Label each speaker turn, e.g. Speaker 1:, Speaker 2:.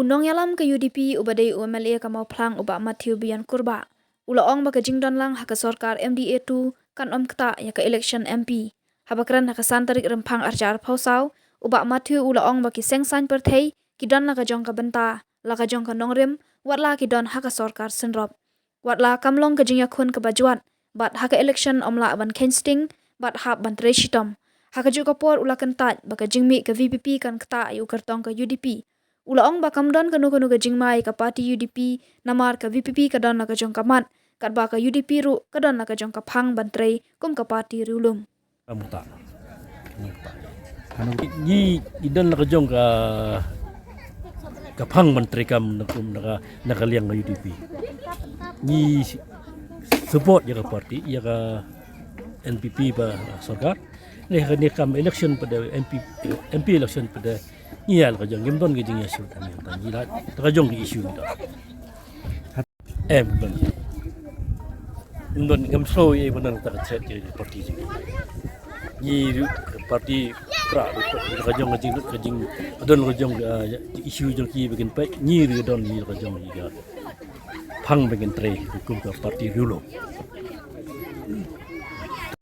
Speaker 1: nong yalam ke UDP ubadai UMLA ka mau plang uba Matthew Bian Kurba. Ula ong baka jingdon lang haka sorkar MDA2 kan kta ya ka election MP. Habakran haka santarik rempang arjar pausau uba Matthew ula ong baki sengsan perthei kidon la ka jong ka benta la ka jong ka nongrim watla kidon haka sorkar senrop. Watla kamlong ka jingya kun ka bajuat bat haka election omla ban kensting bat hab ban treshitom. Haka juga por ula kentat baka jingmi ka VPP kan kta yu kertong ka UDP. Ula ong bakam don kanu ka jingmai ka parti UDP namar ka VPP ka don ka jong ka mat kat ba ka UDP ru ka don ka jong ka phang bantrei kum ka parti rulum.
Speaker 2: Amuta. Ni idan ka jong ka phang menteri kam nakaliang ka UDP. Ni support ya ka parti ya ka NPP ba sarkar. Ni kam election pada MP election pada iya ka jong gimdon ke jing isu tan ila ka jong ki isu ito bon ndon ngam so ye bonan ta chat ye parti jing ni parti pra ka jong jing don ka jong isu jong ki begin pa ni ri don ni ka jong ga phang begin tre hukum ka parti rulo